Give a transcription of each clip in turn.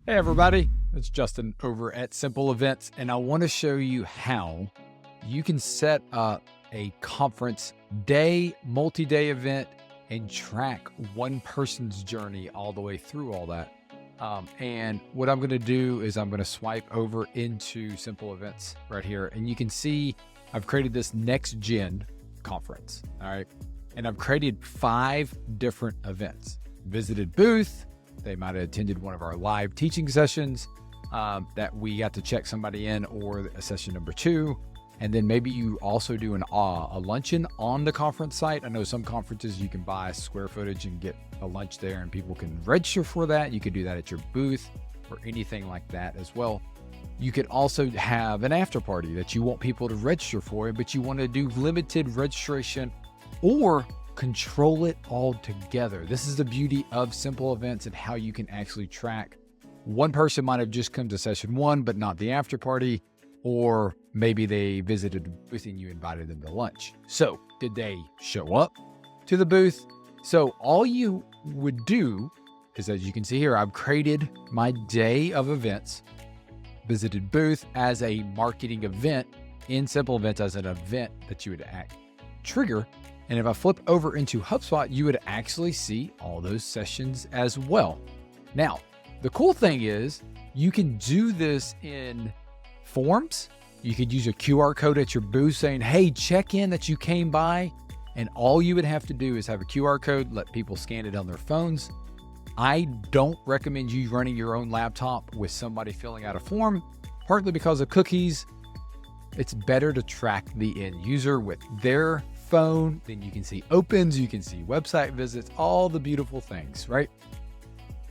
Hey everybody, it's Justin over at Simple Events, and I want to show you how you can set up a conference day, multi-day event and track one person's journey all the way through all that. And what I'm going to do is I'm going to swipe over into Simple Events right here, and you can see I've created this next gen conference. All right. And I've created 5 different events. Visited booth. They might have attended one of our live teaching sessions that we got to check somebody in, or a session number 2. And then maybe you also do a luncheon on the conference site. I know some conferences you can buy square footage and get a lunch there and people can register for that. You could do that at your booth or anything like that as well. You could also have an after party that you want people to register for, but you want to do limited registration or control it all together. This is the beauty of Simple Events and how you can actually track. One person might have just come to session 1, but not the after party, or maybe they visited a booth and you invited them to lunch. So did they show up to the booth? So all you would do is, as you can see here, I've created my day of events, visited booth as a marketing event in Simple Events as an event that you would trigger. And if I flip over into HubSpot, you would actually see all those sessions as well. Now, the cool thing is you can do this in forms. You could use a QR code at your booth saying, hey, check in that you came by. And all you would have to do is have a QR code, let people scan it on their phones. I don't recommend you running your own laptop with somebody filling out a form, partly because of cookies. It's better to track the end user with their phone. Then you can see opens, you can see website visits, all the beautiful things, right?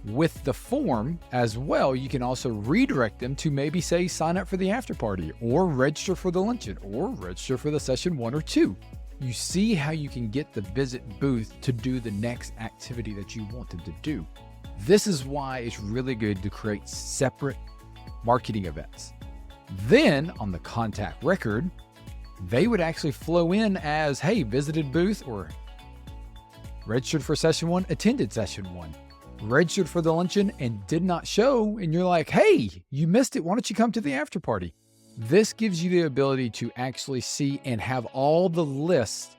With the form as well, you can also redirect them to maybe say sign up for the after party, or register for the luncheon, or register for the session 1 or 2. You see how you can get the visit booth to do the next activity that you want them to do. This is why it's really good to create separate marketing events. Then on the contact record, they would actually flow in as, hey, visited booth, or registered for session 1, attended session 1, registered for the luncheon and did not show. And you're like, hey, you missed it. Why don't you come to the after party? This gives you the ability to actually see and have all the lists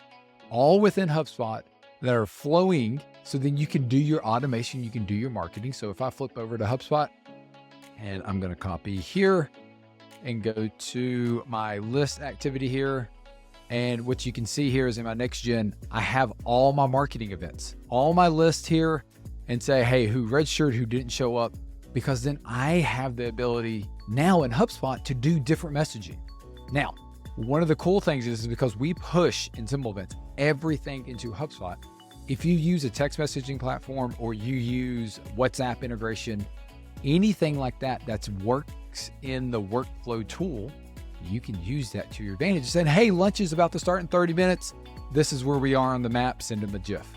all within HubSpot that are flowing. So then you can do your automation, you can do your marketing. So if I flip over to HubSpot and I'm going to copy here and go to my list activity here. And what you can see here is in my next gen, I have all my marketing events, all my list here, and say, hey, who registered, who didn't show up, because then I have the ability now in HubSpot to do different messaging. Now, one of the cool things is because we push in Simple Events everything into HubSpot. If you use a text messaging platform or you use WhatsApp integration, anything like that that's works in the workflow tool, you can use that to your advantage. Saying, hey, lunch is about to start in 30 minutes. This is where we are on the map. Send them a GIF.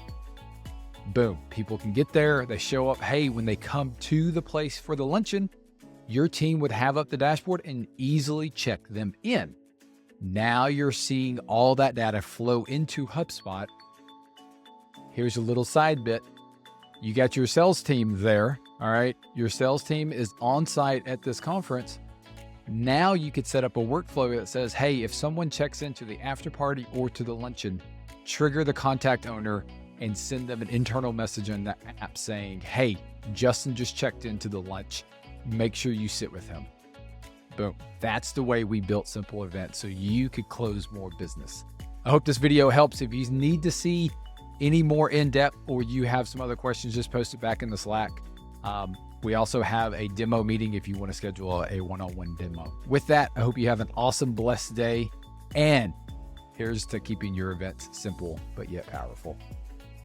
Boom. People can get there. They show up. Hey, when they come to the place for the luncheon, your team would have up the dashboard and easily check them in. Now you're seeing all that data flow into HubSpot. Here's a little side bit. You got your sales team there. All right. Your sales team is on site at this conference. Now you could set up a workflow that says, hey, if someone checks into the after party or to the luncheon, trigger the contact owner and send them an internal message on that app saying, hey, Justin just checked into the lunch. Make sure you sit with him. Boom. That's the way we built Simple Events so you could close more business. I hope this video helps. If you need to see any more in-depth or you have some other questions, just post it back in the Slack. We also have a demo meeting if you want to schedule a one-on-one demo. With that, I hope you have an awesome, blessed day. And here's to keeping your events simple, but yet powerful.